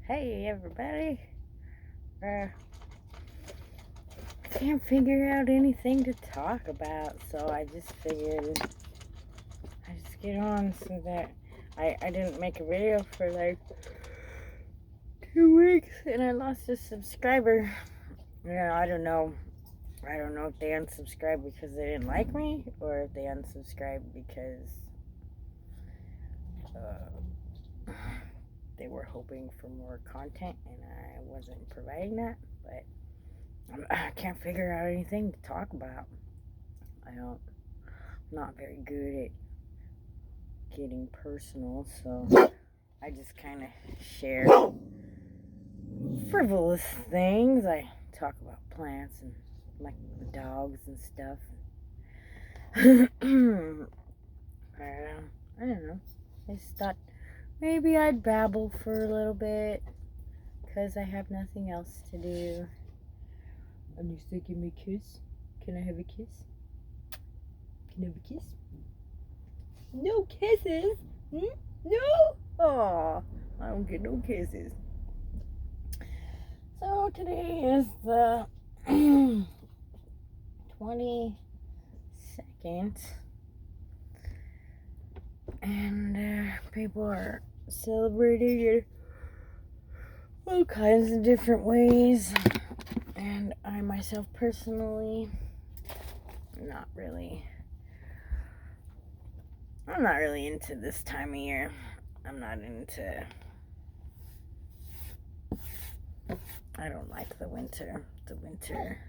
Hey everybody, can't figure out anything to talk about, so I just figured I just get on so that I didn't make a video for like 2 weeks and I lost a subscriber. I don't know if they unsubscribed because they didn't like me or if they unsubscribed because they were hoping for more content and I wasn't providing that, but I can't figure out anything to talk about. I'm not very good at getting personal, so I just kind of share frivolous things. I talk about plants and like dogs and stuff. I don't know. I just thought maybe I'd babble for a little bit because I have nothing else to do. And you still give me a kiss? Can I have a kiss? Can I have a kiss? No kisses? No? Aw, I don't get no kisses. So today is the 22nd. And people are celebrating in all kinds of different ways. And I myself personally, I'm not really into this time of year. I don't like the winter. The winter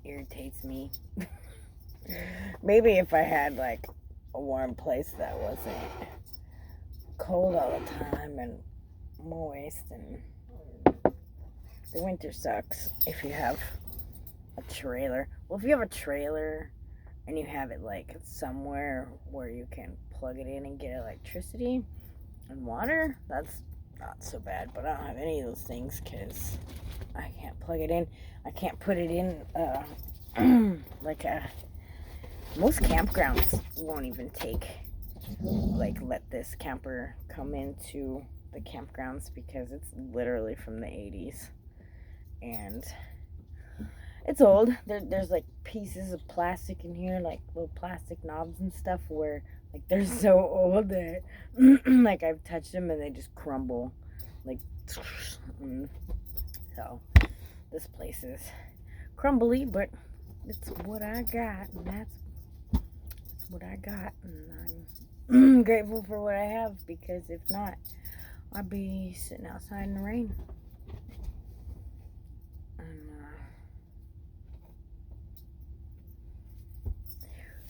irritates me. Maybe if I had like a warm place that wasn't cold all the time and moist, and the winter sucks if you have a trailer. Well, if you have a trailer and you have it like somewhere where you can plug it in and get electricity and water, that's not so bad. But I don't have any of those things because I can't plug it in. I can't put it in most campgrounds won't even let this camper come into the campgrounds because it's literally from the 80s and it's old. There's like pieces of plastic in here, like little plastic knobs and stuff where like they're so old that like I've touched them and they just crumble. Like so this place is crumbly, but it's what I got, and that's what I got, and I'm grateful for what I have, because if not, I'd be sitting outside in the rain.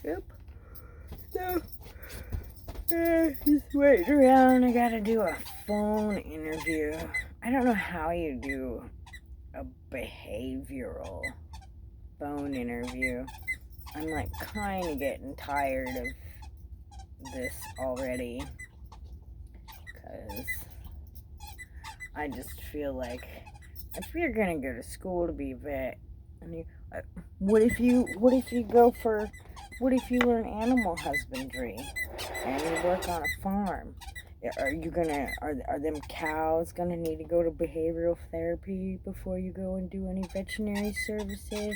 Yep. So, just waiting around. I gotta do a phone interview. I don't know how you do a behavioral phone interview. I'm like kind of getting tired of this already, because I just feel like if you're gonna go to school to be a vet, and what if you learn animal husbandry and you work on a farm? Are them cows gonna need to go to behavioral therapy before you go and do any veterinary services?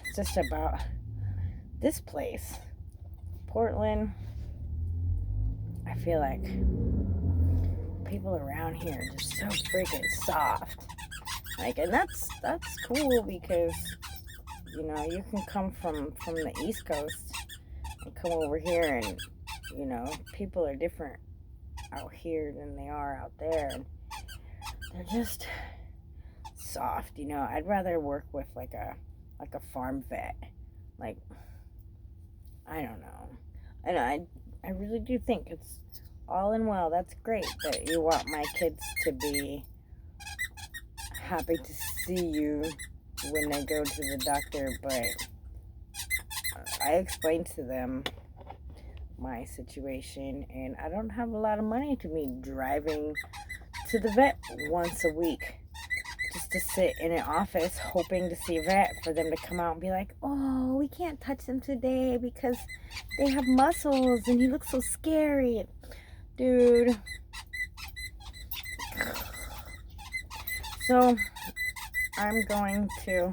It's just about this place, Portland. I feel like people around here are just so freaking soft. And that's cool, because you can come from the East Coast and come over here, and people are different out here than they are out there, and they're just soft. I'd rather work with like a farm vet. Like, I don't know. And I really do think it's all in well. That's great that you want my kids to be happy to see you when they go to the doctor, but I explained to them my situation, and I don't have a lot of money to be driving to the vet once a week just to sit in an office hoping to see a vet, for them to come out and be like, oh, we can't touch them today because they have muscles and he looks so scary. Dude. So, I'm going to...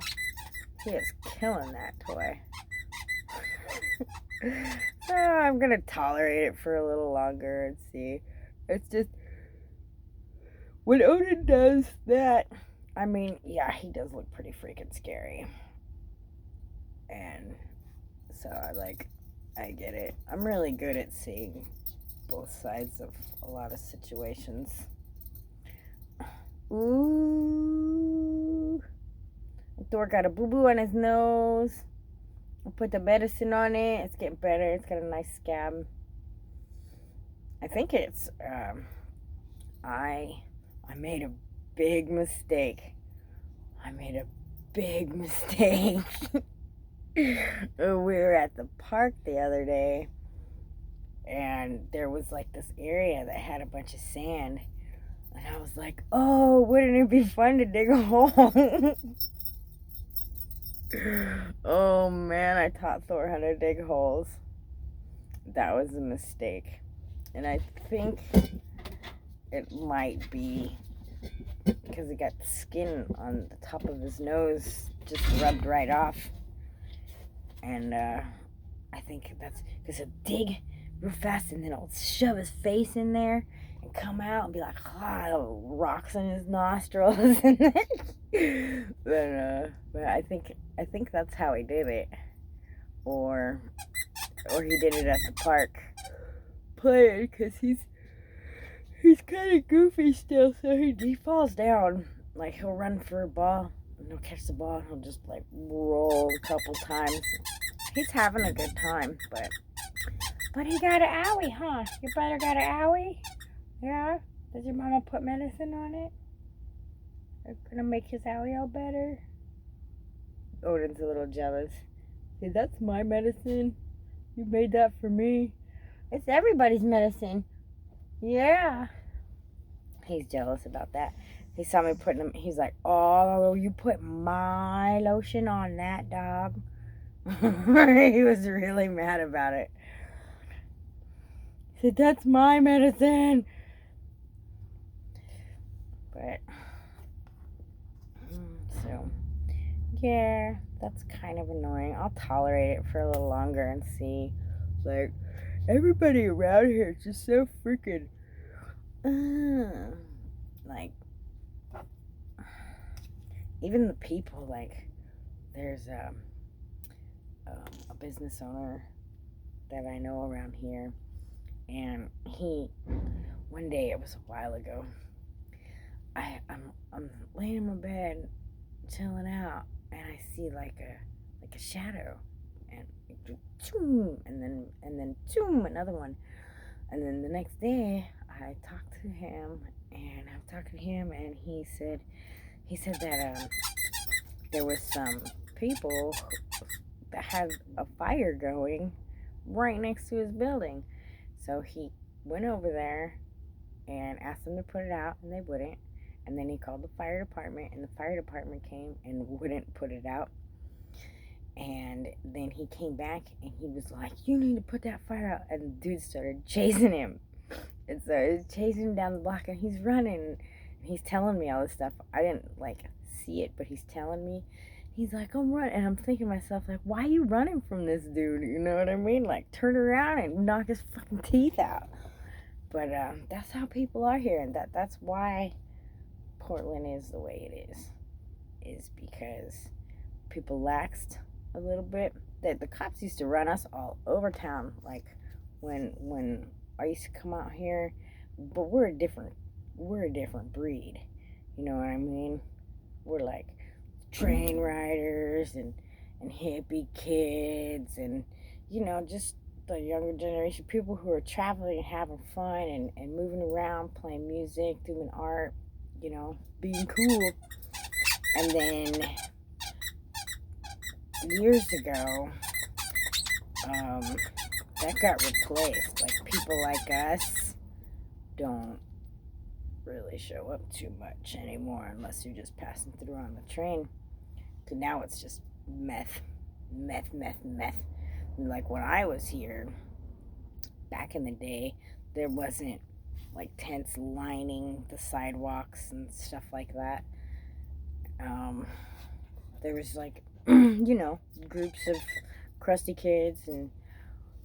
He is killing that toy. So, I'm going to tolerate it for a little longer and see. It's just... When Odin does that... I mean, yeah, he does look pretty freaking scary. And so, I get it. I'm really good at seeing both sides of a lot of situations. Ooh. Thor got a boo-boo on his nose. I put the medicine on it. It's getting better. It's got a nice scab. I think it's, I made a big mistake. We were at the park the other day, and there was like this area that had a bunch of sand. And I was like, oh, wouldn't it be fun to dig a hole? Oh man, I taught Thor how to dig holes. That was a mistake. And I think it might be because he got the skin on the top of his nose just rubbed right off. And I think that's because he'll dig real fast and then he'll shove his face in there and come out and be like, rocks in his nostrils. But I think that's how he did it. Or he did it at the park playing, because he's kind of goofy still, so he falls down. Like, he'll run for a ball, and he'll catch the ball, and he'll just, like, roll a couple times. He's having a good time, but he got an owie, huh? Your brother got an owie? Yeah? Did your mama put medicine on it? It's gonna make his owie all better? Odin's a little jealous. Hey, that's my medicine. You made that for me. It's everybody's medicine. Yeah. He's jealous about that. He saw me putting him. He's like, oh, you put my lotion on that dog. He was really mad about it. He said, that's my medicine. But, so, yeah, that's kind of annoying. I'll tolerate it for a little longer and see. Like, everybody around here is just so freaking, like, even the people, like, there's a business owner that I know around here, and one day, it was a while ago, I'm laying in my bed, chilling out, and I see like a shadow, and then another one, and then the next day I talked to him, and I'm talking to him, and he said that there was some people that had a fire going right next to his building, so he went over there and asked them to put it out, and they wouldn't. And then he called the fire department, and the fire department came and wouldn't put it out. And then he came back, and he was like, you need to put that fire out. And the dude started chasing him. And so he's chasing him down the block, and he's running. And he's telling me all this stuff. I didn't, see it, but he's telling me. He's like, I'm running. And I'm thinking to myself, like, why are you running from this dude? You know what I mean? Like, turn around and knock his fucking teeth out. But that's how people are here, and that's why Portland is the way it is because people laxed a little bit. The cops used to run us all over town, like when I used to come out here, but we're a different breed, you know what I mean? We're like train riders and hippie kids, and just the younger generation, people who are traveling and having fun and moving around, playing music, doing art, being cool. And then years ago, that got replaced. Like, people like us don't really show up too much anymore unless you're just passing through on the train. Because now it's just meth. Like, when I was here back in the day, there wasn't like tents lining the sidewalks and stuff like that. There was like, groups of crusty kids and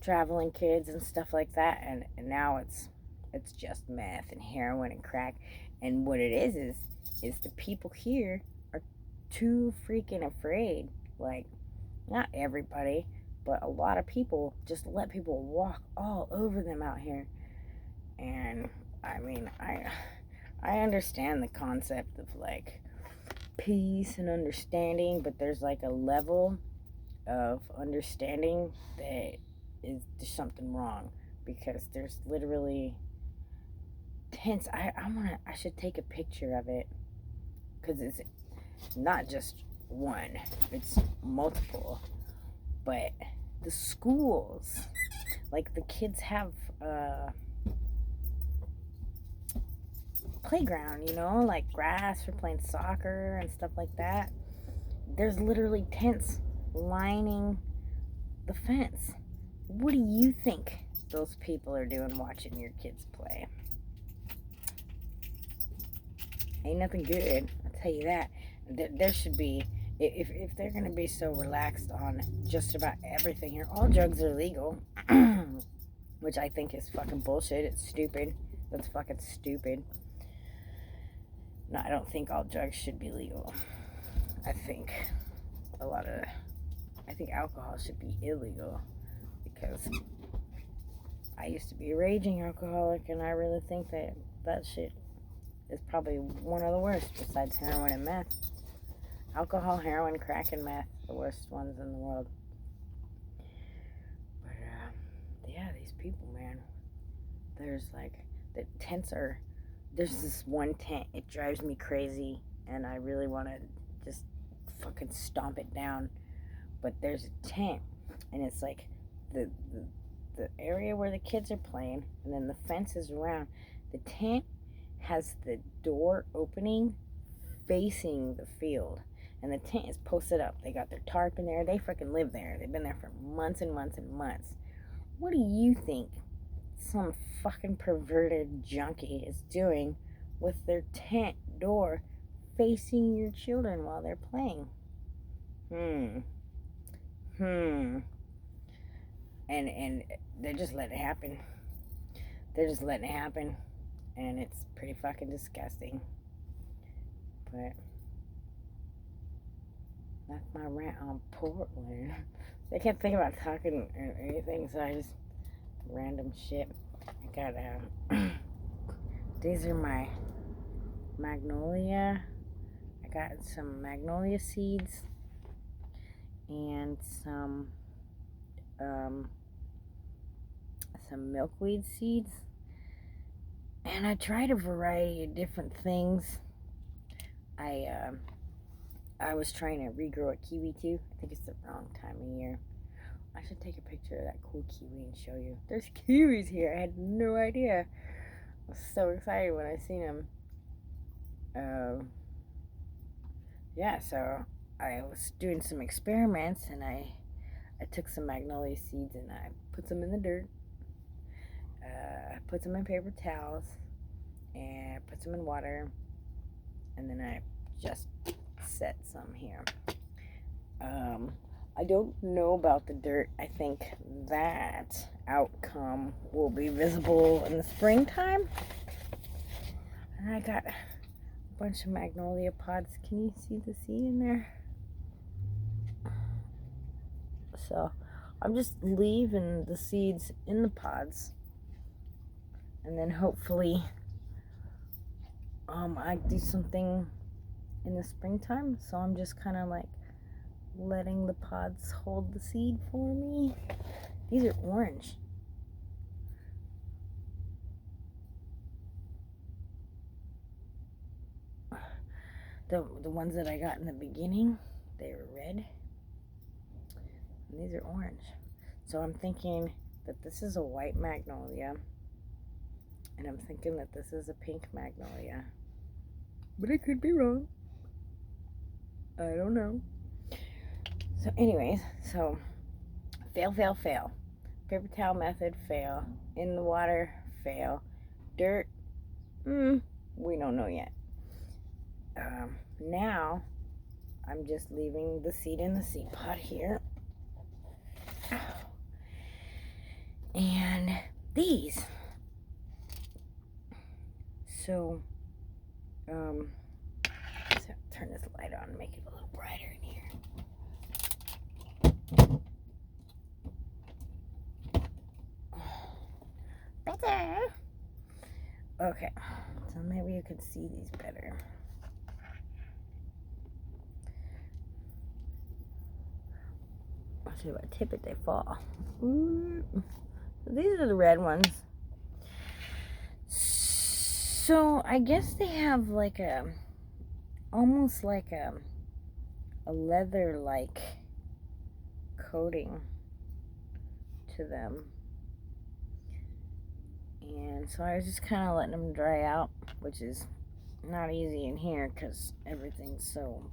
traveling kids and stuff like that, and now it's just meth and heroin and crack. And what it is the people here are too freaking afraid. Like, not everybody, but a lot of people just let people walk all over them out here. And I mean, I understand the concept of like peace and understanding, but there's like a level of understanding that there's something wrong, because there's literally tents. I should take a picture of it, because it's not just one, it's multiple. But the schools, like the kids have playground, like grass for playing soccer and stuff like that. There's literally tents lining the fence. What do you think those people are doing watching your kids play? Ain't nothing good, I'll tell you that. There should be, if they're gonna be so relaxed on just about everything here, all drugs are legal, which I think is fucking bullshit. It's stupid. That's fucking stupid. No, I don't think all drugs should be legal. I think alcohol should be illegal, because I used to be a raging alcoholic, and I really think that shit is probably one of the worst besides heroin and meth. Alcohol, heroin, crack, and meth, the worst ones in the world. But yeah, these people, man. There's like there's this one tent. It drives me crazy, and I really want to just fucking stomp it down. But there's a tent, and it's like the area where the kids are playing, and then the fence is around. The tent has the door opening facing the field, and the tent is posted up. They got their tarp in there. They freaking live there. They've been there for months and months and months. What do you think some fucking perverted junkie is doing with their tent door facing your children while they're playing? And they're just letting it happen. And it's pretty fucking disgusting. But that's my rant on Portland. I can't think about talking or anything, so I just random shit. I got these are my magnolia. I got some magnolia seeds and some milkweed seeds, and I tried a variety of different things. I was trying to regrow a kiwi too. I think it's the wrong time of year. I should take a picture of that cool kiwi and show you. There's kiwis here. I had no idea. I was so excited when I seen them. Yeah, so I was doing some experiments, and I took some magnolia seeds and I put them in the dirt. I put them in paper towels and put them in water, and then I just set some here. I don't know about the dirt. I think that outcome will be visible in the springtime. And I got a bunch of magnolia pods. Can you see the seed in there? So I'm just leaving the seeds in the pods, and then hopefully I do something in the springtime. So I'm just kind of like letting the pods hold the seed for me. These are orange. The ones that I got in the beginning, they were red, and these are orange. So I'm thinking that this is a white magnolia, and I'm thinking that this is a pink magnolia, but I could be wrong. I don't know. So anyways, so fail. Paper towel method, fail. In the water, fail. Dirt, We don't know yet. Now, I'm just leaving the seed in the seed pod here. And these. So, let's turn this light on and make it a little brighter in here. Better. Okay, so maybe you could see these better. Actually, if I tip it, they fall. So these are the red ones. So I guess they have like almost like a leather-like coating to them. And so I was just kind of letting them dry out, which is not easy in here because everything's so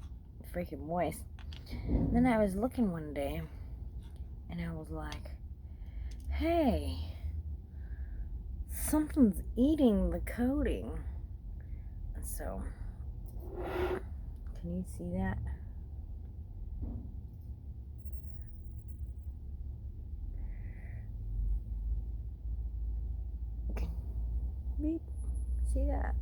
freaking moist. Then I was looking one day and I was like, hey, something's eating the coating. And so, can you see that? Beep. See that?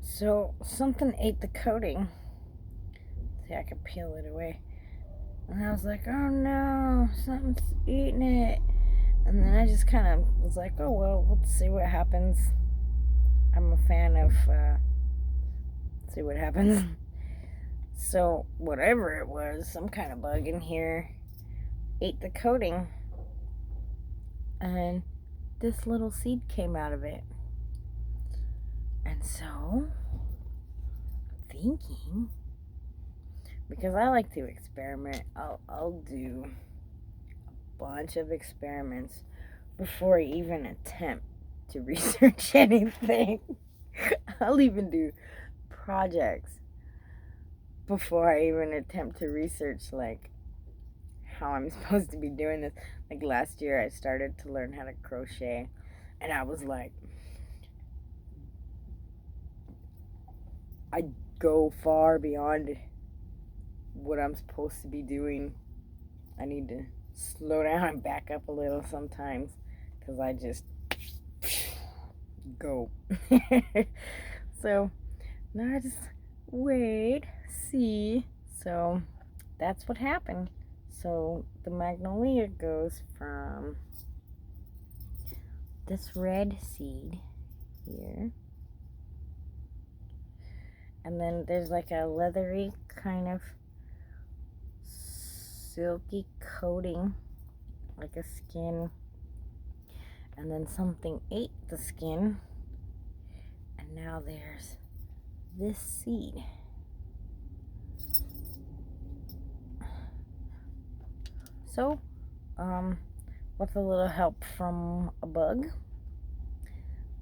So something ate the coating. See, I could peel it away. And I was like, oh no, something's eating it. And then I just kind of was like, oh well, let's see what happens. I'm a fan of see what happens. So whatever it was, some kind of bug in here ate the coating. And this little seed came out of it. And so, thinking, because I like to experiment, I'll do a bunch of experiments before I even attempt to research anything. I'll even do projects before I even attempt to research, like, how I'm supposed to be doing this. Like last year I started to learn how to crochet, and I was like, I go far beyond what I'm supposed to be doing. I need to slow down and back up a little sometimes, because I just go. So now I just wait, see. So that's what happened. So the magnolia goes from this red seed here, and then there's like a leathery kind of silky coating, like a skin, and then something ate the skin, and now there's this seed. So, with a little help from a bug,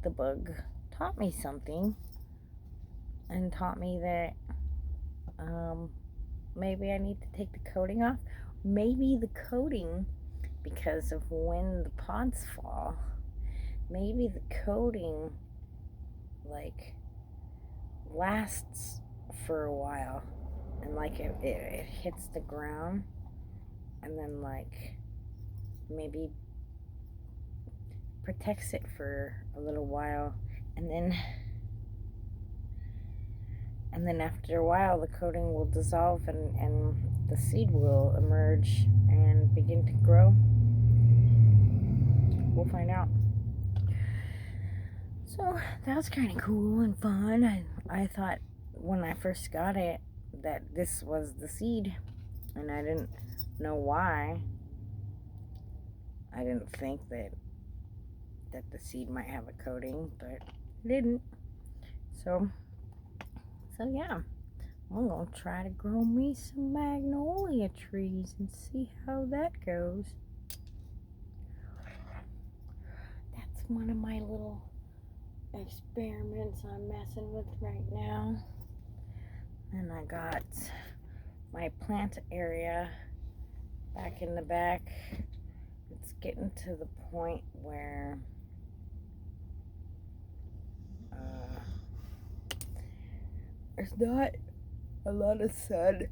the bug taught me something, and taught me that maybe I need to take the coating off. Maybe the coating, because of when the pods fall, maybe the coating like lasts for a while, and like it hits the ground, and then like maybe protects it for a little while, and then after a while the coating will dissolve, and the seed will emerge and begin to grow. We'll find out. So that was kind of cool and fun. I thought when I first got it that this was the seed, and I didn't know why. I didn't think that the seed might have a coating, but it didn't. So yeah, I'm gonna try to grow me some magnolia trees and see how that goes. That's one of my little experiments I'm messing with right now. And I got my plant area back in the back, it's getting to the point where there's not a lot of sun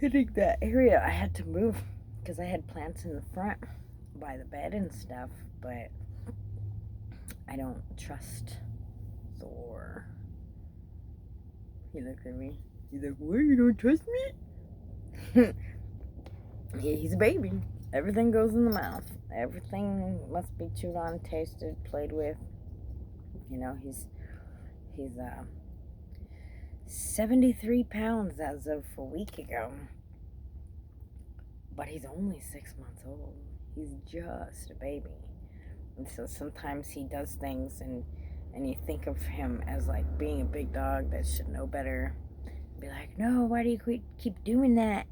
hitting that area. I had to move because I had plants in the front by the bed and stuff, but I don't trust Thor. He looked at me. He's like, what? You don't trust me? Yeah, he's a baby. Everything goes in the mouth. Everything must be chewed on, tasted, played with. You know, he's 73 pounds as of a week ago. But he's only 6 months old. He's just a baby. And so sometimes he does things and you think of him as like being a big dog that should know better. Be like, no, why do you keep doing that?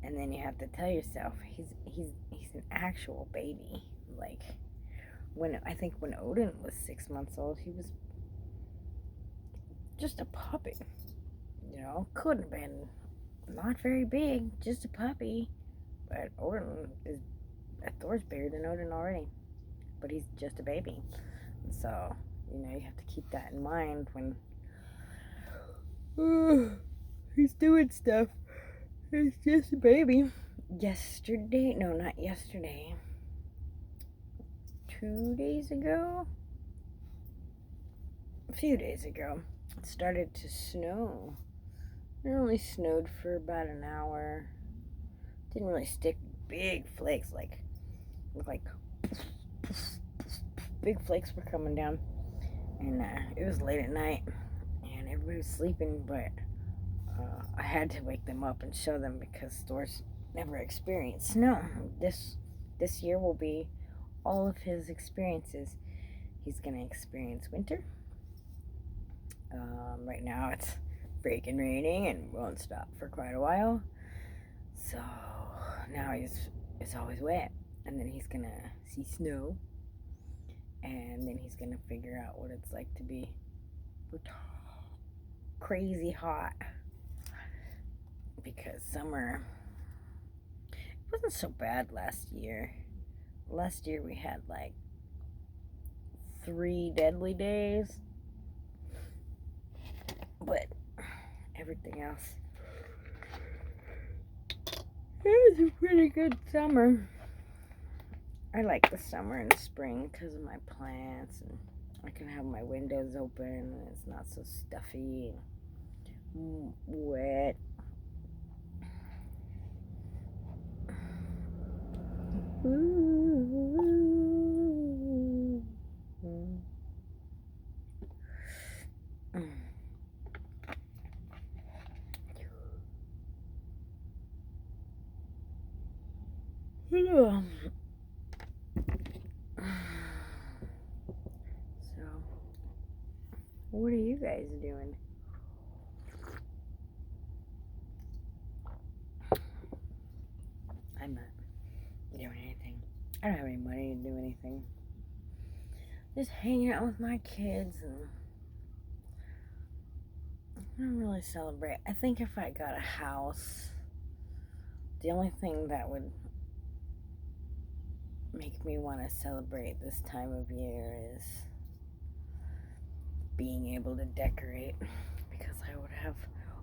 And then you have to tell yourself he's an actual baby. Like I think when Odin was 6 months old, he was just a puppy. You know, could have been not very big, just a puppy. But Thor's bigger than Odin already. But he's just a baby. And so, you know, you have to keep that in mind when he's doing stuff. He's just a baby. Not yesterday. 2 days ago? A few days ago, it started to snow. It only snowed for about an hour. Didn't really stick big flakes, like big flakes were coming down. And it was late at night, and everybody was sleeping, but I had to wake them up and show them because Thor's never experienced snow. This year will be all of his experiences. He's going to experience winter. Right now it's freaking raining and won't stop for quite a while. So now it's always wet. And then he's going to see snow. And then he's going to figure out what it's like to be crazy hot. Because summer, it wasn't so bad last year. Last year we had like 3 deadly days. But everything else, it was a pretty good summer. I like the summer and the spring because of my plants, and I can have my windows open and it's not so stuffy and wet. So, what are you guys doing? I'm not doing anything. I don't have any money to do anything. Just hanging out with my kids, and I don't really celebrate. I think if I got a house, the only thing that would make me want to celebrate this time of year is being able to decorate, because I would have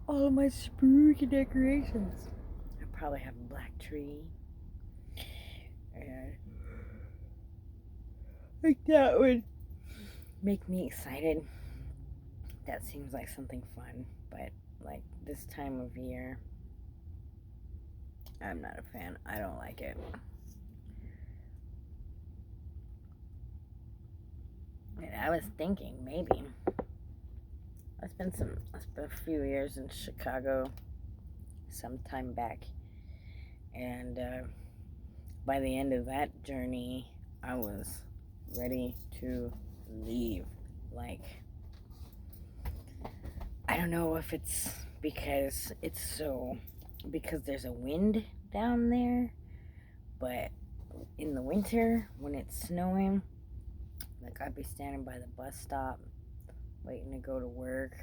all of my spooky decorations. I'd probably have a black tree, and like that would make me excited. That seems like something fun, but like this time of year, I'm not a fan. I don't like it. And I was thinking maybe I spent a few years in Chicago some time back, and by the end of that journey, I was ready to leave. Like, I don't know if it's because there's a wind down there, but in the winter when it's snowing, like I'd be standing by the bus stop waiting to go to work,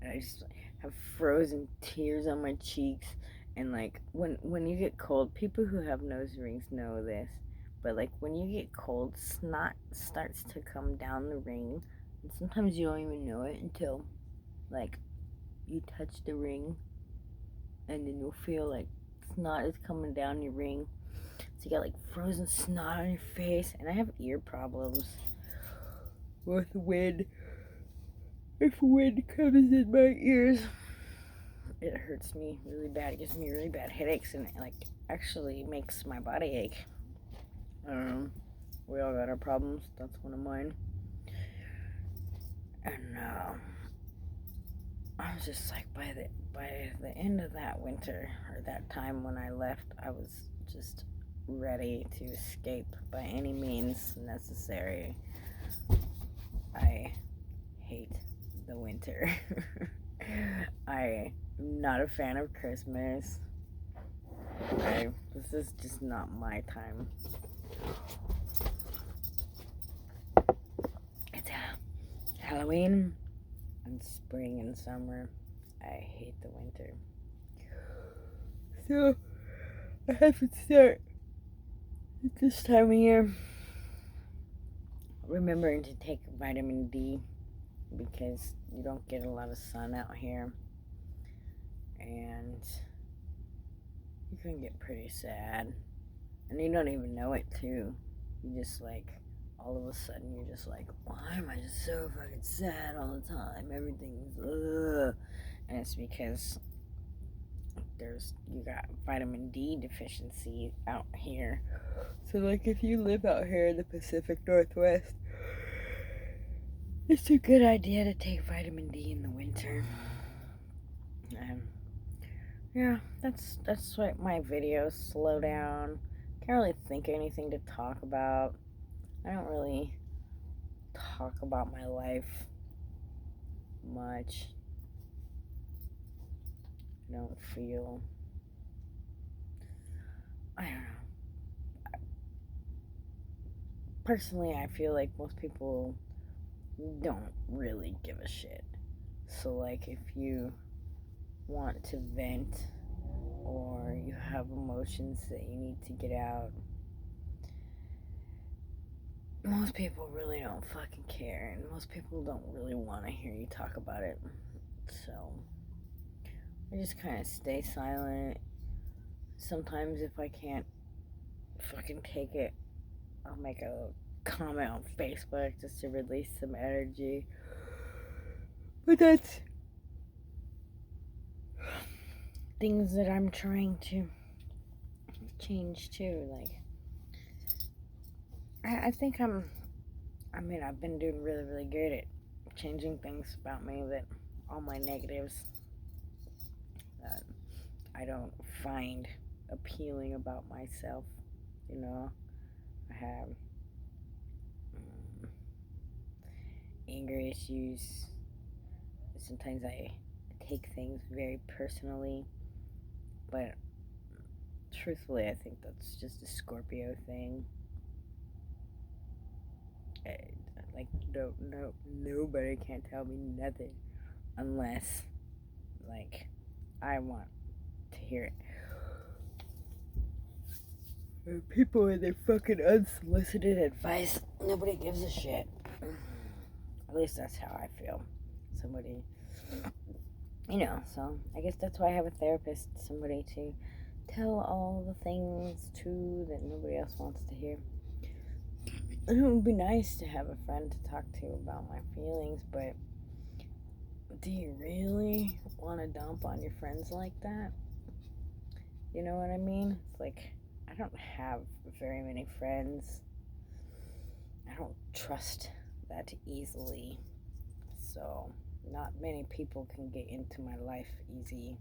and I just have frozen tears on my cheeks. And like when you get cold, people who have nose rings know this, But like when you get cold, snot starts to come down the ring, and sometimes you don't even know it until like you touch the ring, and then you'll feel like snot is coming down your ring. So you got like frozen snot on your face, and I have ear problems with wind. If wind comes in my ears, it hurts me really bad. It gives me really bad headaches, and it like actually makes my body ache. We all got our problems. That's one of mine. And I was just like, by the end of that winter, or that time when I left, I was just ready to escape by any means necessary. I hate the winter. I'm not a fan of Christmas. This is just not my time. It's Halloween and spring and summer. I hate the winter. So I have to start at this time of year remembering to take vitamin D, because you don't get a lot of sun out here, and you can get pretty sad, and you don't even know it too. You just like, all of a sudden you're just like, why am I just so fucking sad all the time? Everything's and it's because you got vitamin D deficiency out here. So like if you live out here in the Pacific Northwest, it's a good idea to take vitamin D in the winter. Yeah, that's what my videos slow down. Can't really think of anything to talk about. I don't really talk about my life much. I don't feel, I don't know. Personally, I feel like most people don't really give a shit. So like if you want to vent, or you have emotions that you need to get out, most people really don't fucking care, and most people don't really want to hear you talk about it. So I just kind of stay silent. Sometimes if I can't fucking take it, I'll make a comment on Facebook just to release some energy. But that's things that I'm trying to change too. Like, I think I've been doing really, really good at changing things about me, that all my negatives that I don't find appealing about myself. I have anger issues. Sometimes I take things very personally, but truthfully, I think that's just a Scorpio thing. Like, nobody can tell me nothing unless, like, I want to hear it. People with their fucking unsolicited advice, nobody gives a shit. At least that's how I feel. Somebody, so I guess that's why I have a therapist, somebody to tell all the things to that nobody else wants to hear. It would be nice to have a friend to talk to about my feelings, but do you really want to dump on your friends like that? You know what I mean? It's like, I don't have very many friends. I don't trust that easily. So, not many people can get into my life easy.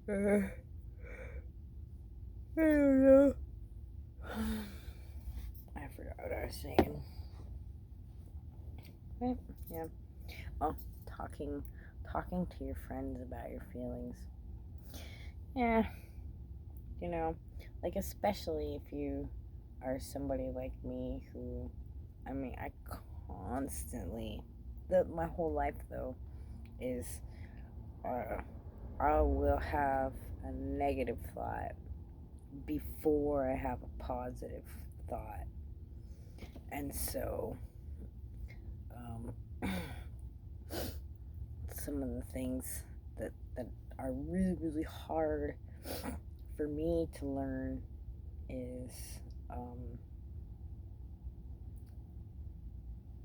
I don't know. I forgot what I was saying. But, yeah. Oh, talking to your friends about your feelings. Yeah. Like, especially if you are somebody like me who, I constantly, my whole life though, is, I will have a negative thought before I have a positive thought. And so, some of the things that are really, really hard for me to learn is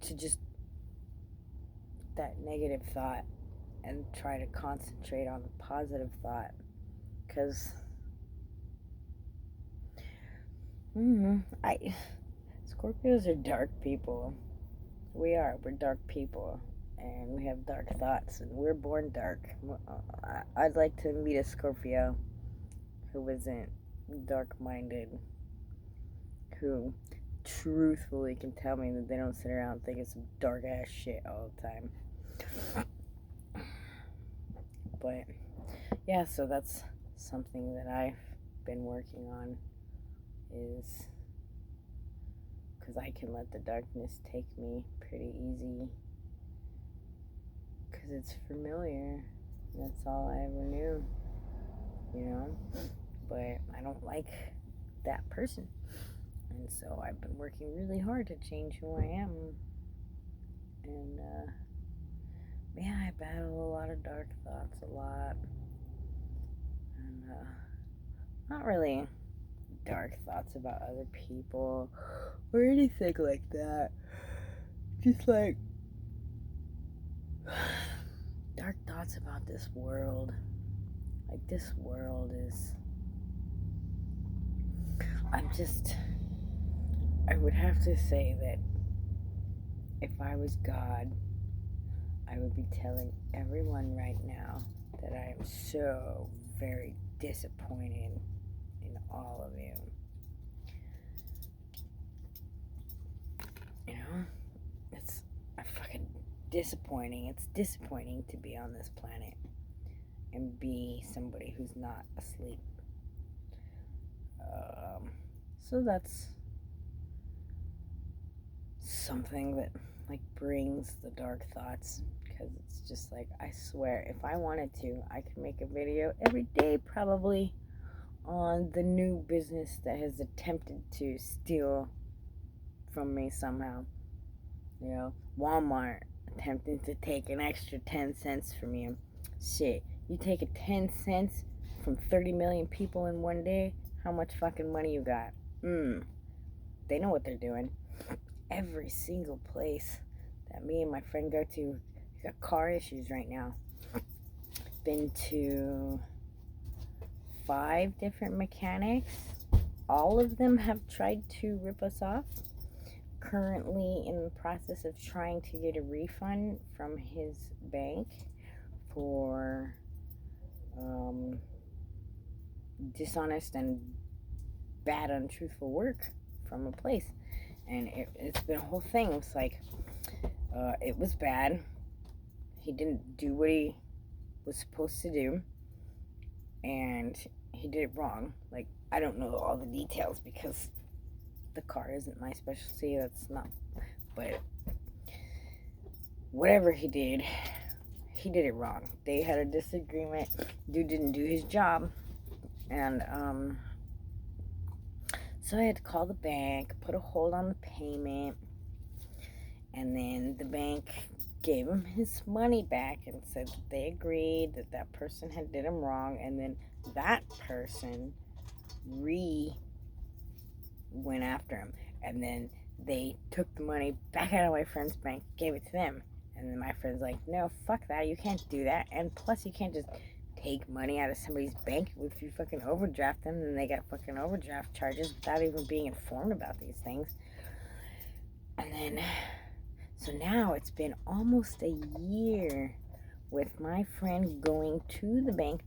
to just that negative thought and try to concentrate on the positive thought, because Scorpios are dark people. We're dark people, and we have dark thoughts, and we're born dark. I'd like to meet a Scorpio who isn't dark-minded, who truthfully can tell me that they don't sit around thinking some dark-ass shit all the time. But, yeah, so that's something that I've been working on, is because I can let the darkness take me pretty easy, because it's familiar. That's all I ever knew, you know? But I don't like that person. And so I've been working really hard to change who I am. And, yeah, I battle a lot of dark thoughts, a lot. And, not really dark thoughts about other people or anything like that. Just like dark thoughts about this world. Like, this world is, I would have to say that if I was God, I would be telling everyone right now that I am so very disappointed in all of you. You know? It's fucking disappointing. It's disappointing to be on this planet and be somebody who's not asleep. So that's something that like brings the dark thoughts, because it's just like, I swear, if I wanted to, I could make a video every day probably on the new business that has attempted to steal from me somehow. You know, Walmart attempting to take an extra 10 cents from you. Shit, you take a 10 cents from 30 million people in one day, how much fucking money you got? They know what they're doing. Every single place that me and my friend go to, got car issues right now. Been to 5 different mechanics. All of them have tried to rip us off. Currently in the process of trying to get a refund from his bank for dishonest and bad, untruthful work from a place. And it's been a whole thing. It's like, it was bad. He didn't do what he was supposed to do, and he did it wrong. Like, I don't know all the details because the car isn't my specialty. That's not, but whatever he did it wrong. They had a disagreement. Dude didn't do his job, and so I had to call the bank, put a hold on the payment, and then the bank gave him his money back and said that they agreed that that person had did him wrong, and then that person went after him, and then they took the money back out of my friend's bank, gave it to them, and then my friend's like, no, fuck that, you can't do that, and plus you can't just take money out of somebody's bank. If you fucking overdraft them, then they got fucking overdraft charges without even being informed about these things. And then, so now it's been almost a year with my friend going to the bank,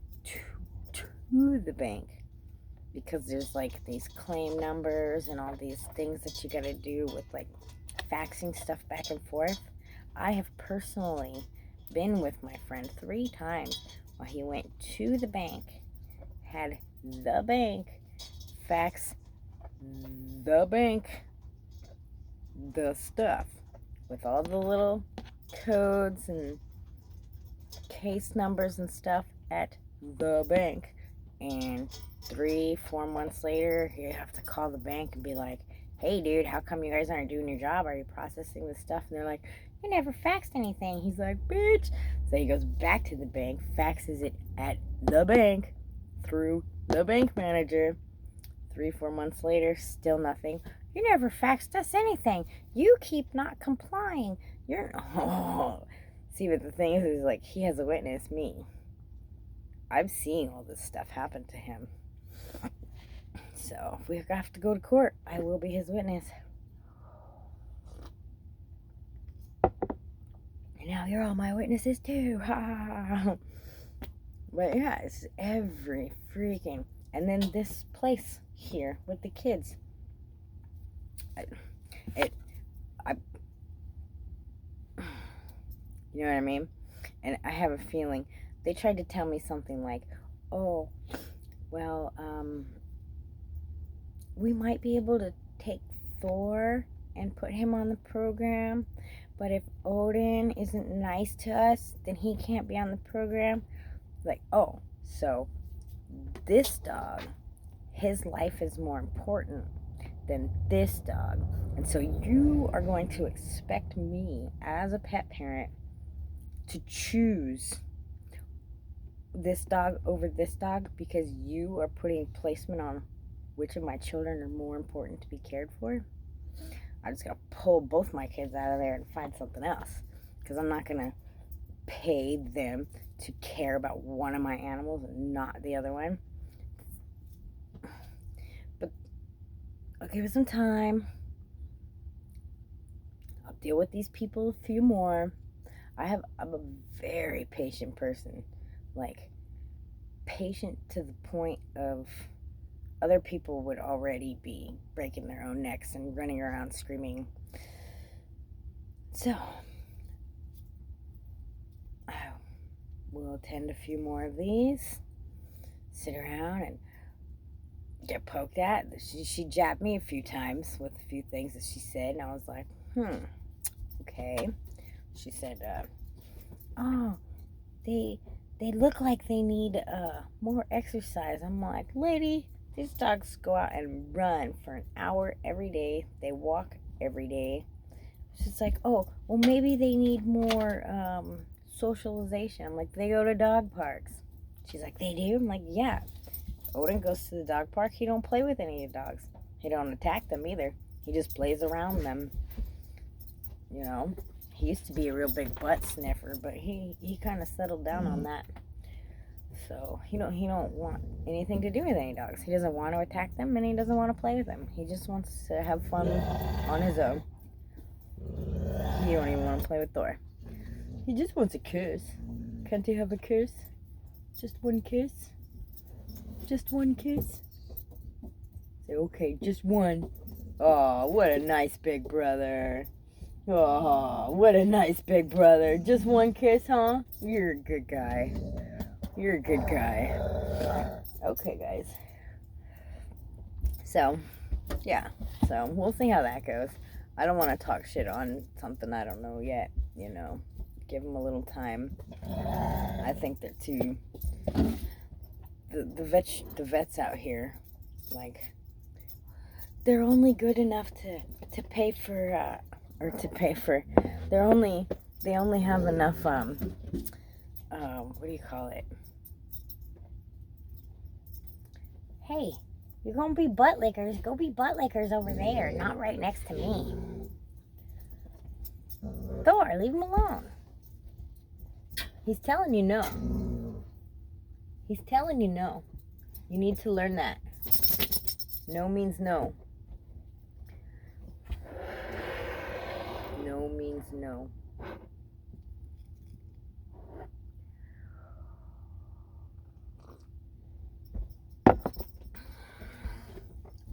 because there's like these claim numbers and all these things that you gotta do with like faxing stuff back and forth. I have personally been with my friend 3 times while he went to the bank, had the bank fax the bank the stuff with all the little codes and case numbers and stuff at the bank, and 3-4 months later, you have to call the bank and be like, hey, dude, how come you guys aren't doing your job? Are you processing this stuff? And they're like, you never faxed anything. He's like, bitch. So he goes back to the bank, faxes it at the bank through the bank manager. 3-4 months later, still nothing. You never faxed us anything. You keep not complying. You're See, but the thing is like, he has a witness, me. I'm seeing all this stuff happen to him. So if we have to go to court, I will be his witness. And now you're all my witnesses too. But yeah, it's every freaking. And then this place here with the kids. You know what I mean? And I have a feeling they tried to tell me something like, oh, well, we might be able to take Thor and put him on the program, but if Odin isn't nice to us, then he can't be on the program. Like, oh, so this dog, his life is more important than this dog. And so you are going to expect me as a pet parent to choose this dog over this dog because you are putting placement on which of my children are more important to be cared for. I just gotta pull both my kids out of there and find something else, because I'm not gonna pay them to care about one of my animals and not the other one. But I'll give it some time. I'll deal with these people a few more. I'm a very patient person, like patient to the point of other people would already be breaking their own necks and running around screaming. So we'll attend a few more of these, sit around and get poked at. She jabbed me a few times with a few things that she said, and I was like, okay. She said, oh, they look like they need more exercise. I'm like, lady, these dogs go out and run for an hour every day. They walk every day. She's like, oh, well, maybe they need more socialization. I'm like, they go to dog parks. She's like, they do? I'm like, yeah. Odin goes to the dog park. He don't play with any of the dogs. He don't attack them either. He just plays around them. You know, he used to be a real big butt sniffer, but he kind of settled down on that. So he don't want anything to do with any dogs. He doesn't want to attack them, and he doesn't want to play with them. He just wants to have fun on his own. He don't even want to play with Thor. He just wants a kiss. Can't he have a kiss? Just one kiss? Just one kiss? Say, okay, just one. Oh, what a nice big brother. Oh, what a nice big brother. Just one kiss, huh? You're a good guy. You're a good guy. Okay, guys. So, yeah. So, we'll see how that goes. I don't want to talk shit on something I don't know yet, you know. Give them a little time. I think they're too... The vets out here, like, they're only good enough to pay for, they only have enough, what do you call it? Hey, you're gonna be butt lickers. Go be butt lickers over there, not right next to me. Thor, leave him alone. He's telling you no. He's telling you no. You need to learn that. No means no. No means no.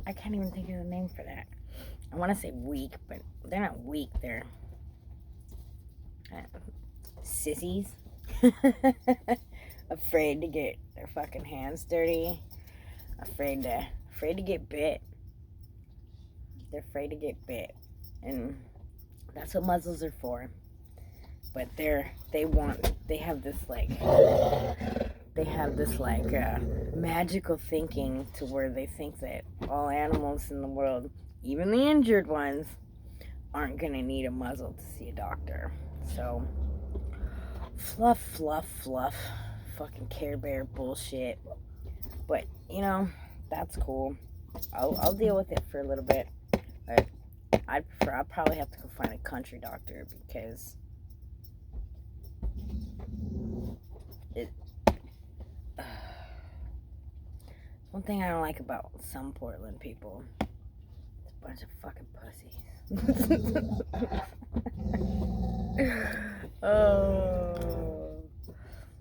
I can't even think of the name for that. I want to say weak, but they're not weak. They're sissies. Afraid to get their fucking hands dirty. Afraid to get bit. They're afraid to get bit. And that's what muzzles are for. But they have this, like, they have this like magical thinking to where they think that all animals in the world, even the injured ones, aren't gonna need a muzzle to see a doctor. So fluff, fluff, fluff, fucking Care Bear bullshit. But you know, that's cool. I'll deal with it for a little bit. But I'd probably have to go find a country doctor because it. One thing I don't like about some Portland people, it's a bunch of fucking pussies. Oh,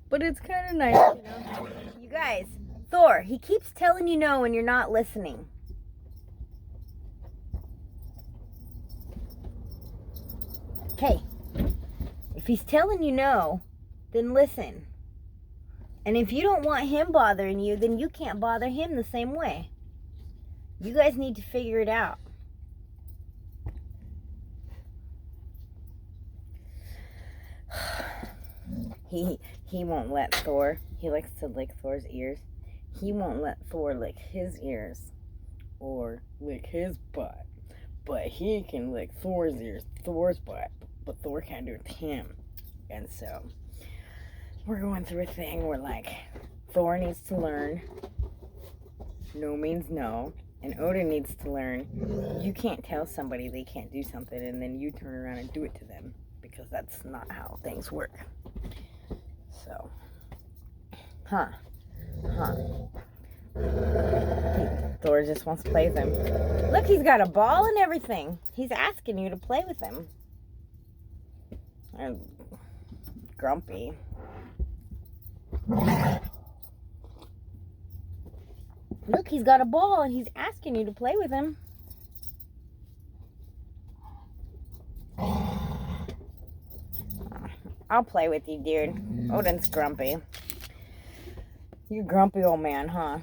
but it's kind of nice, you know. You guys, Thor, he keeps telling you no and you're not listening. Okay, if he's telling you no, then listen. And if you don't want him bothering you, then you can't bother him the same way. You guys need to figure it out. He won't let Thor. He likes to lick Thor's ears. He won't let Thor lick his ears or lick his butt. But he can lick Thor's ears, Thor's butt. But Thor can't do it to him. And so we're going through a thing where, like, Thor needs to learn no means no, and Odin needs to learn you can't tell somebody they can't do something and then you turn around and do it to them, because that's not how things work. So, Thor just wants to play with him. Look, he's got a ball and everything. He's asking you to play with him. I'm grumpy. Look, he's got a ball and he's asking you to play with him. I'll play with you, dude. Odin's grumpy. You grumpy old man, huh?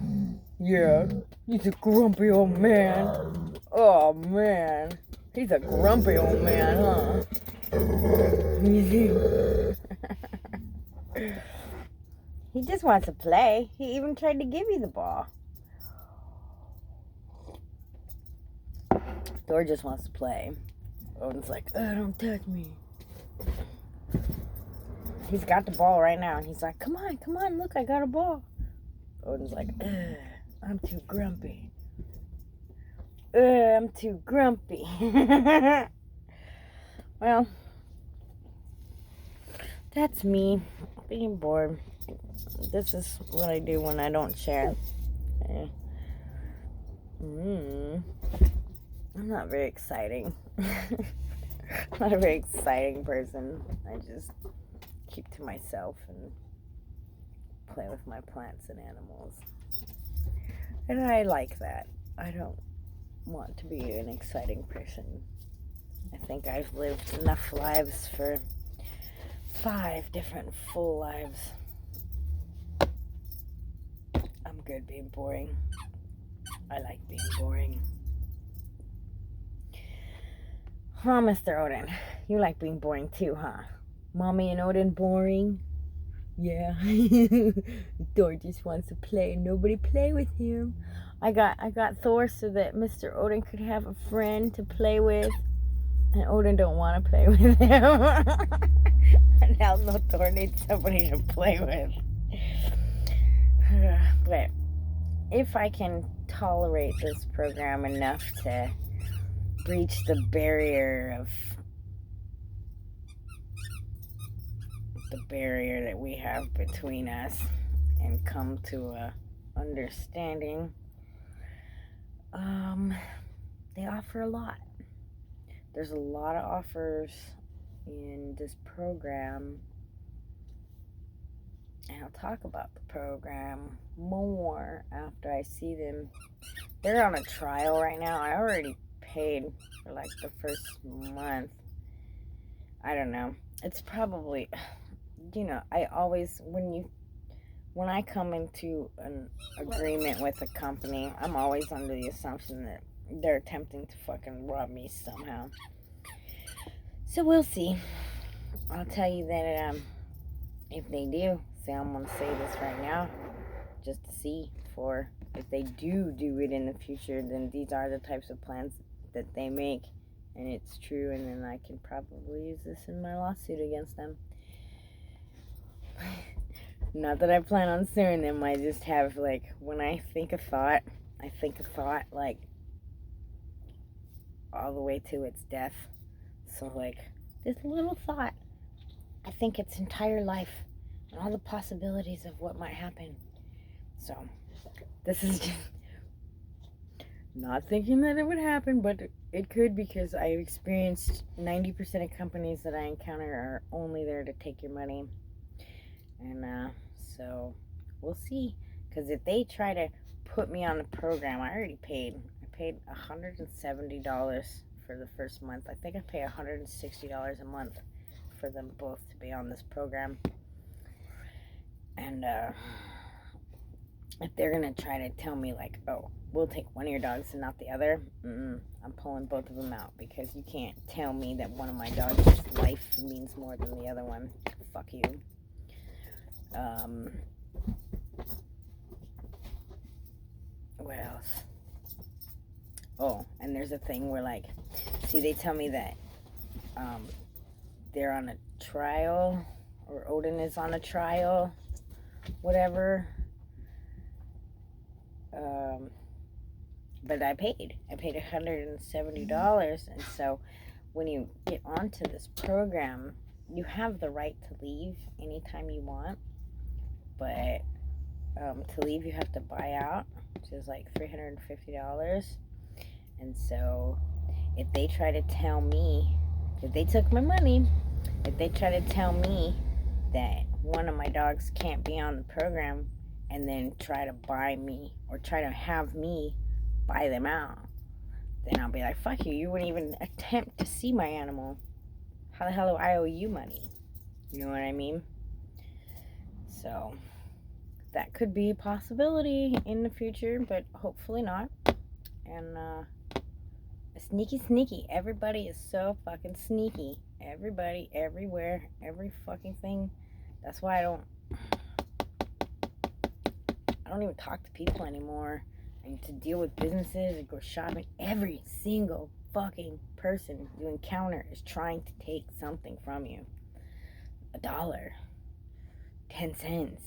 Yeah, he's a grumpy old man. Oh, man. He's a grumpy old man, huh? He just wants to play. He even tried to give you the ball. Thor just wants to play. Odin's like, oh, don't touch me. He's got the ball right now, and he's like, come on, look, I got a ball. Odin's like, I'm too grumpy. I'm too grumpy. Well, that's me being bored. This is what I do when I don't share. I'm not very exciting. I'm not a very exciting person. I just keep to myself and play with my plants and animals. And I like that. I don't want to be an exciting person. I think I've lived enough lives for 5 different full lives. I'm good being boring. I like being boring. Huh, Mr. Odin? You like being boring too, huh? Mommy and Odin boring? Yeah. Thor just wants to play and nobody play with him. I got Thor so that Mr. Odin could have a friend to play with. And Odin don't want to play with him. And now no, Thor needs somebody to play with. But if I can tolerate this program enough to breach the barrier that we have between us and come to a understanding, they offer a lot. There's a lot of offers in this program, and I'll talk about the program more after I see them. They're on a trial right now. I already paid for like the first month. I don't know. It's probably, I always, when I come into an agreement with a company, I'm always under the assumption that they're attempting to fucking rob me somehow. So we'll see. I'll tell you that if they do, See, I'm going to say this right now just to see for if they do it in the future, then these are the types of plans that they make, and it's true, and then I can probably use this in my lawsuit against them. Not that I plan on suing them, I just have, like, when I think a thought, like, all the way to its death. So, like, this little thought, I think its entire life, and all the possibilities of what might happen. So, this is just not thinking that it would happen, but it could, because I've experienced 90% of companies that I encounter are only there to take your money. And so we'll see, because if they try to put me on the program, I paid $170 for the first month. I think I pay $160 a month for them both to be on this program. And if they're gonna try to tell me, like, oh, we'll take one of your dogs and not the other, I'm pulling both of them out, because you can't tell me that one of my dogs' life means more than the other one. Fuck you. What else? Oh, and there's a thing where, like, see, they tell me that they're on a trial, or Odin is on a trial, whatever. But I paid $170, and so when you get onto this program, you have the right to leave anytime you want, but to leave you have to buy out, which is like $350. And so if they try to tell me, if they took my money, if they try to tell me that one of my dogs can't be on the program, and then try to buy me, or try to have me buy them out, then I'll be like, fuck you, you wouldn't even attempt to see my animal. How the hell do I owe you money? You know what I mean? So that could be a possibility in the future, but hopefully not. And sneaky. Everybody is so fucking sneaky. Everybody, everywhere, every fucking thing. That's why I don't even talk to people anymore. And to deal with businesses and go shopping, every single fucking person you encounter is trying to take something from you. $1, 10 cents,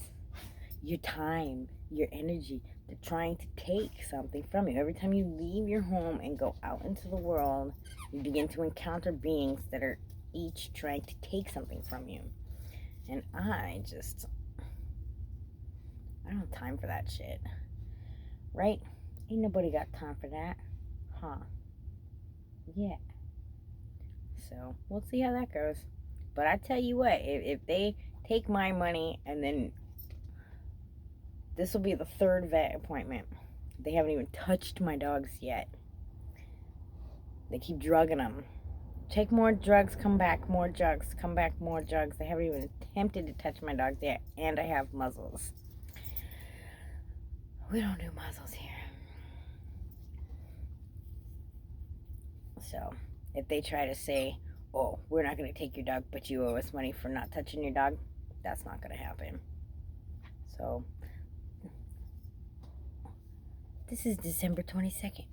your time, your energy. They're trying to take something from you. Every time you leave your home and go out into the world, you begin to encounter beings that are each trying to take something from you. And I don't have time for that shit. Right? Ain't nobody got time for that. Huh. Yeah. So, we'll see how that goes. But I tell you what, if they take my money, and then this will be the third vet appointment. They haven't even touched my dogs yet. They keep drugging them. Take more drugs, come back, more drugs, come back, more drugs. They haven't even attempted to touch my dogs yet, and I have muzzles. We don't do muzzles here. So, if they try to say, oh, we're not going to take your dog, but you owe us money for not touching your dog, that's not going to happen. So, this is December 22nd.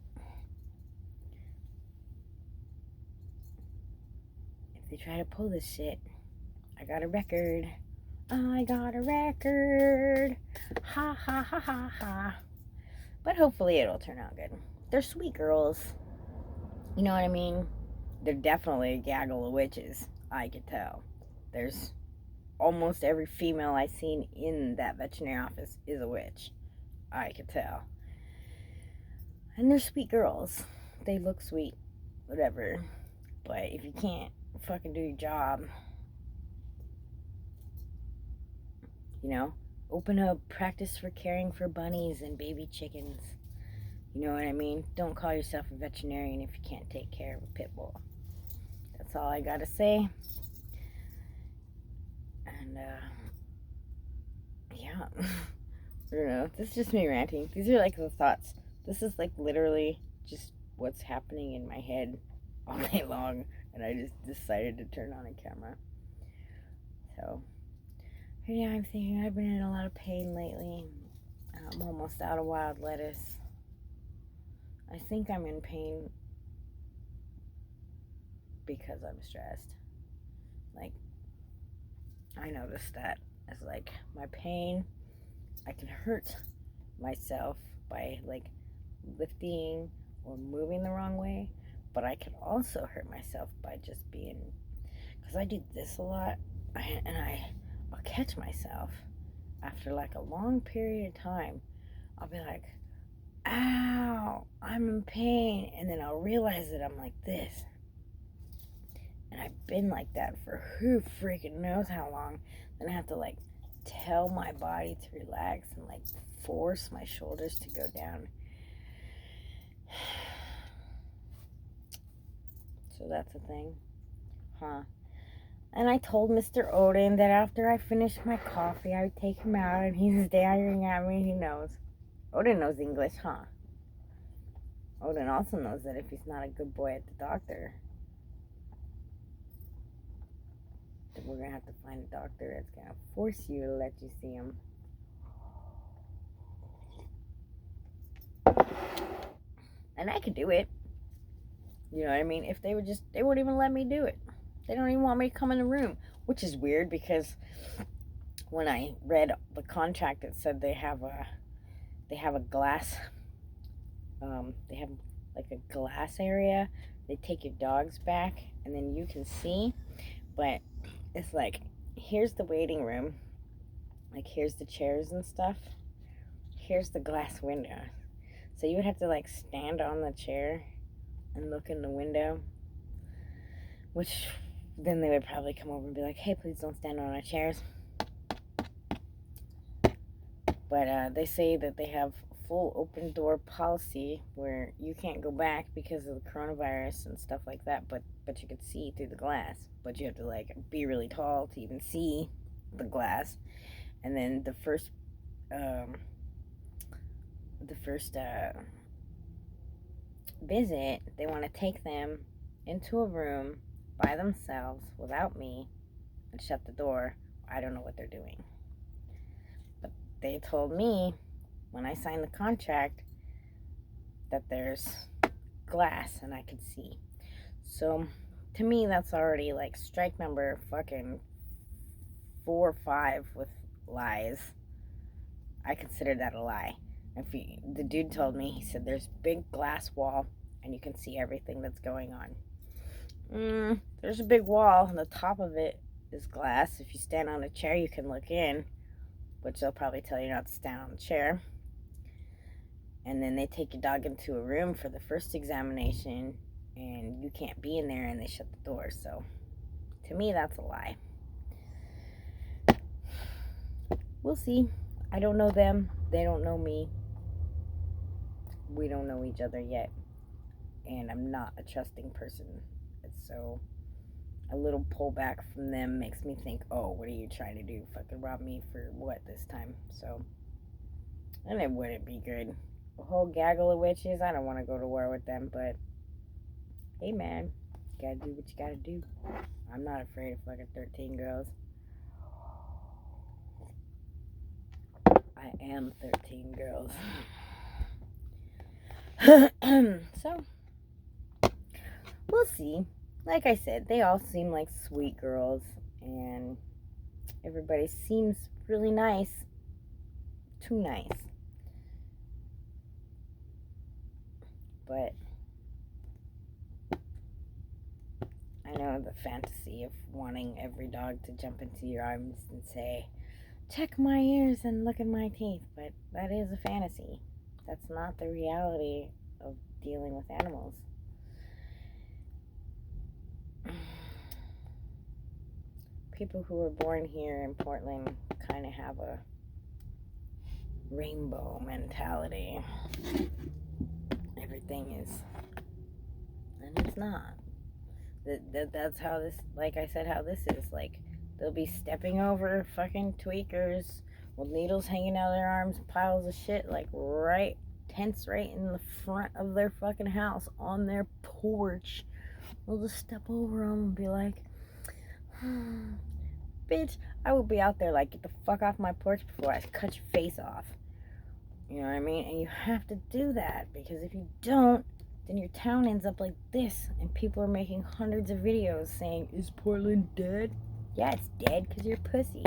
If they try to pull this shit, I got a record. I got a record. Ha ha ha ha ha. But hopefully it'll turn out good. They're sweet girls. You know what I mean? They're definitely a gaggle of witches. I could tell. There's almost every female I've seen in that veterinary office is a witch. I could tell. And they're sweet girls. They look sweet. Whatever. But if you can't fucking do your job, you know, open a practice for caring for bunnies and baby chickens. You know what I mean? Don't call yourself a veterinarian if you can't take care of a pit bull. That's all I gotta say. And, yeah. I don't know. This is just me ranting. These are like the thoughts. This is like literally just what's happening in my head all day long. And I just decided to turn on a camera. So, Yeah, I'm thinking I've been in a lot of pain lately. I'm almost out of wild lettuce. I think I'm in pain because I'm stressed. Like, I noticed that as like my pain, I can hurt myself by like lifting or moving the wrong way, but I can also hurt myself by just being, because I do this a lot, and I'll catch myself after like a long period of time. I'll be like, ow, I'm in pain, and then I'll realize that I'm like this. And I've been like that for who freaking knows how long. Then I have to like tell my body to relax and like force my shoulders to go down. So that's a thing. Huh. And I told Mr. Odin that after I finished my coffee, I would take him out, and he's staring at me. He knows. Odin knows English, huh? Odin also knows that if he's not a good boy at the doctor, then we're going to have to find a doctor that's going to force you to let you see him. And I could do it. You know what I mean? If they wouldn't even let me do it. They don't even want me to come in the room, which is weird because when I read the contract, it said they have a glass, they have like a glass area. They take your dogs back, and then you can see. But it's like, here's the waiting room. Like, here's the chairs and stuff. Here's the glass window. So you would have to like stand on the chair and look in the window, which then they would probably come over and be like, hey, please don't stand on our chairs. But they say that they have full open door policy where you can't go back because of the coronavirus and stuff like that, but you could see through the glass. But you have to like be really tall to even see the glass. And then the first visit, they want to take them into a room by themselves without me and shut the door. I don't know what they're doing. But they told me when I signed the contract that there's glass and I could see. So to me, that's already like strike number fucking 4 or 5 with lies. I consider that a lie. The dude told me, he said there's big glass wall and you can see everything that's going on. There's a big wall and the top of it is glass. If you stand on a chair, you can look in, which they'll probably tell you not to stand on the chair. And then they take your dog into a room for the first examination, and you can't be in there, and they shut the door. So to me, that's a lie. We'll see. I don't know them. They don't know me. We don't know each other yet. And I'm not a trusting person. So a little pullback from them makes me think, oh, what are you trying to do? Fucking rob me for what this time? So, and it wouldn't be good. A whole gaggle of witches, I don't want to go to war with them, but hey man, you gotta do what you gotta do. I'm not afraid of fucking 13 girls. I am 13 girls. So, we'll see. Like I said, they all seem like sweet girls, and everybody seems really nice. Too nice. But I know the fantasy of wanting every dog to jump into your arms and say, check my ears and look at my teeth, but that is a fantasy. That's not the reality of dealing with animals. People who are born here in Portland kind of have a rainbow mentality. Everything is, and it's not. That's how this, like I said, how this is. Like, they'll be stepping over fucking tweakers with needles hanging out of their arms, piles of shit, like tents right in the front of their fucking house, on their porch. They'll just step over them and be like, Bitch, I would be out there like, get the fuck off my porch before I cut your face off. You know what I mean? And you have to do that, because if you don't, then your town ends up like this, and people are making hundreds of videos saying, is Portland dead? Yeah, it's dead because you're pussy.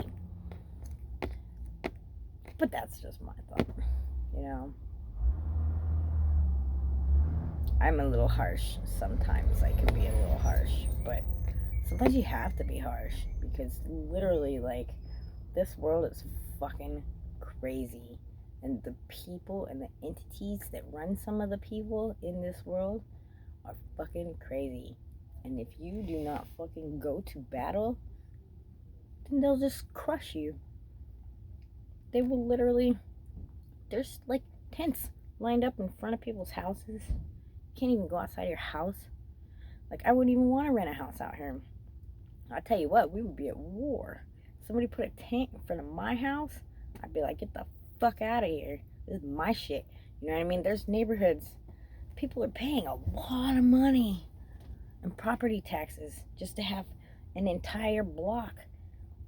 But that's just my thought, you know? I'm a little harsh sometimes. I can be a little harsh, but sometimes you have to be harsh, because literally, like, this world is fucking crazy. And the people and the entities that run some of the people in this world are fucking crazy. And if you do not fucking go to battle, then they'll just crush you. They will literally, there's like tents lined up in front of people's houses. You can't even go outside your house. Like, I wouldn't even want to rent a house out here. I'll tell you what, we would be at war. Somebody put a tent in front of my house, I'd be like, get the fuck out of here. This is my shit. You know what I mean? There's neighborhoods. People are paying a lot of money in property taxes just to have an entire block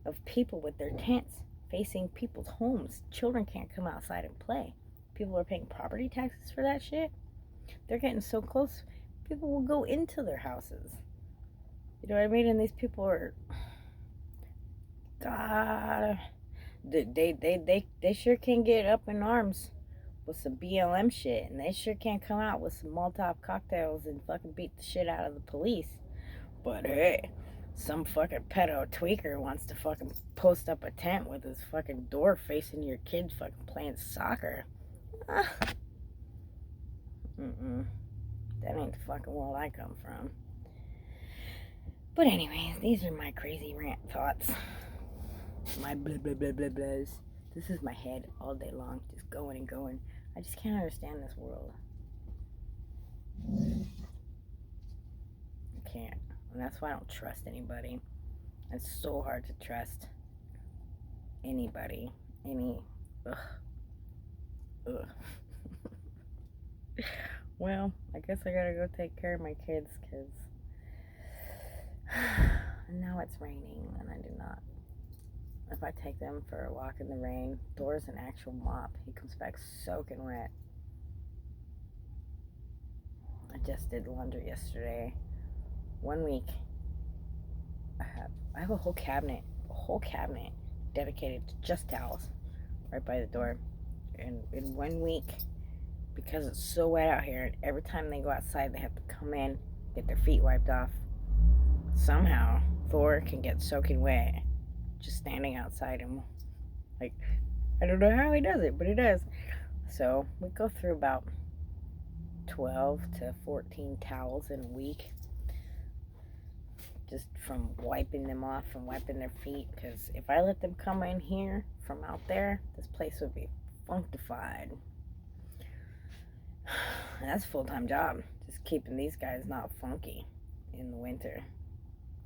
of people with their tents facing people's homes. Children can't come outside and play. People are paying property taxes for that shit. They're getting so close, people will go into their houses. You know what I mean? And these people are, God, they sure can get up in arms with some BLM shit, and they sure can't come out with some Molotov cocktails and fucking beat the shit out of the police. But hey, some fucking pedo tweaker wants to fucking post up a tent with his fucking door facing your kids fucking playing soccer. That ain't the fucking world I come from. But anyways, these are my crazy rant thoughts. My blah blah blah blah blahs. This is my head all day long, just going and going. I just can't understand this world. I can't. And that's why I don't trust anybody. It's so hard to trust anybody. Ugh. Well, I guess I gotta go take care of my kids, because now it's raining and I do not. If I take them for a walk in the rain, Thor's an actual mop. He comes back soaking wet. I just did laundry yesterday. 1 week. I have a whole cabinet dedicated to just towels right by the door. And in 1 week, because it's so wet out here, and every time they go outside, they have to come in, get their feet wiped off. Somehow, Thor can get soaking wet just standing outside him. Like, I don't know how he does it, but he does. So we go through about 12 to 14 towels in a week, just from wiping them off and wiping their feet. Because if I let them come in here from out there, this place would be functified. And that's a full-time job, just keeping these guys not funky in the winter.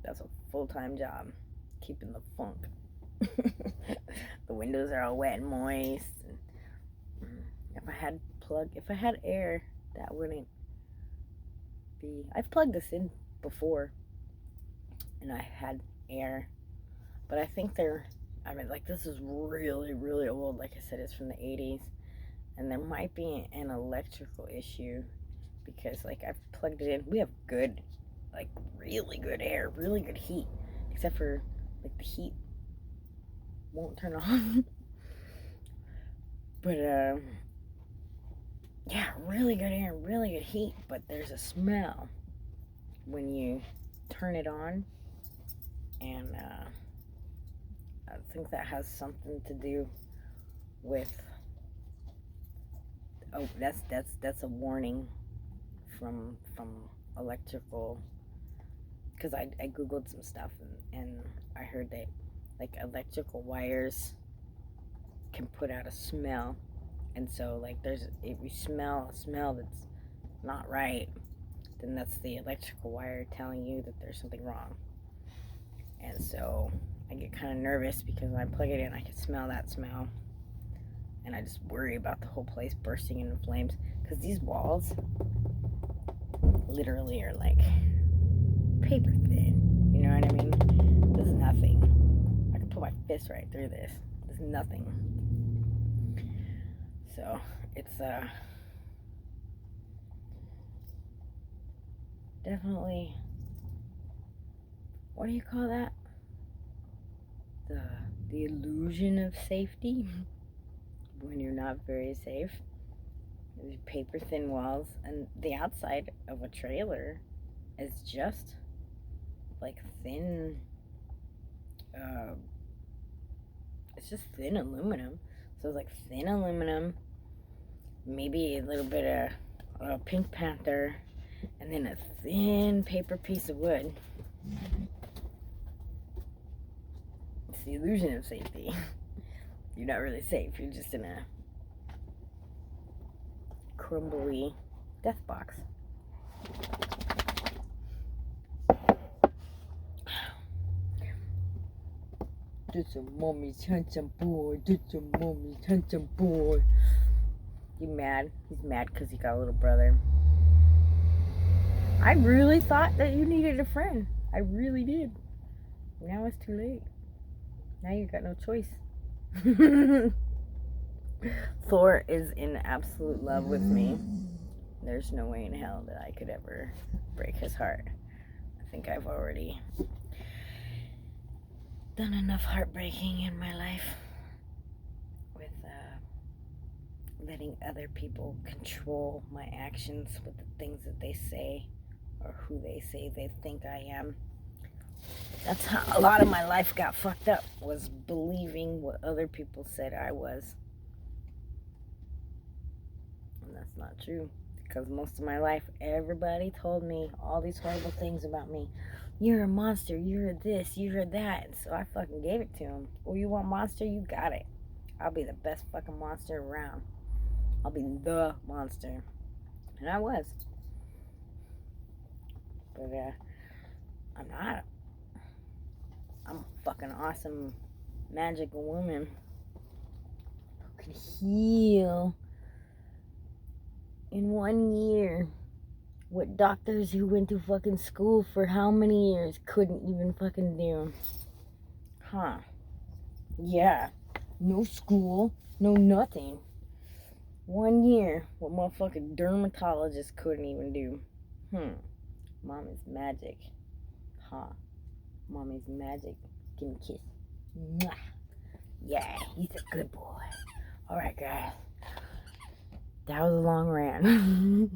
That's a full-time job, keeping the funk. The windows are all wet and moist. And if I had air, that wouldn't be. I've plugged this in before, and I had air, but I think like, this is really, really old. Like I said, it's from the 80s, and there might be an electrical issue, because, like, I've plugged it in. We have good, like, really good air, really good heat, except for, like, the heat won't turn on. But yeah, really good air, really good heat, but there's a smell when you turn it on, and I think that has something to do with, oh, that's a warning from electrical, because I googled some stuff, and I heard that, like, electrical wires can put out a smell, and so, like, if you smell a smell that's not right, then that's the electrical wire telling you that there's something wrong. And so I get kind of nervous, because when I plug it in, I can smell that smell, and I just worry about the whole place bursting into flames, because these walls literally are like paper thin. You know what I mean? This is nothing. put my fist right through this. There's nothing. So it's definitely, what do you call that? The illusion of safety when you're not very safe. There's paper thin walls, and the outside of a trailer is just like thin. It's just thin aluminum. So it's like thin aluminum, maybe a little bit of Pink Panther, and then a thin paper piece of wood. It's the illusion of safety. You're not really safe. You're just in a crumbly death box. This a mommy's handsome boy. This a mommy's handsome boy. You mad? He's mad because he got a little brother. I really thought that you needed a friend. I really did. Now it's too late. Now you got no choice. Thor is in absolute love with me. There's no way in hell that I could ever break his heart. I think I've already done enough heartbreaking in my life with letting other people control my actions with the things that they say or who they say they think I am. That's how a lot of my life got fucked up, was believing what other people said I was. And that's not true, because most of my life everybody told me all these horrible things about me. You're a monster, you're this, you're that. So I fucking gave it to them. Oh, you want monster? You got it. I'll be the best fucking monster around. I'll be the monster. And I was. But I'm not. I'm a fucking awesome magical woman who can heal in 1 year what doctors who went to fucking school for how many years couldn't even fucking do. Huh. Yeah. No school. No nothing. 1 year. What motherfucking dermatologists couldn't even do. Mom is magic. Huh. Mommy's magic. Give me a kiss. Mwah. Yeah, he's a good boy. Alright, guys. That was a long rant.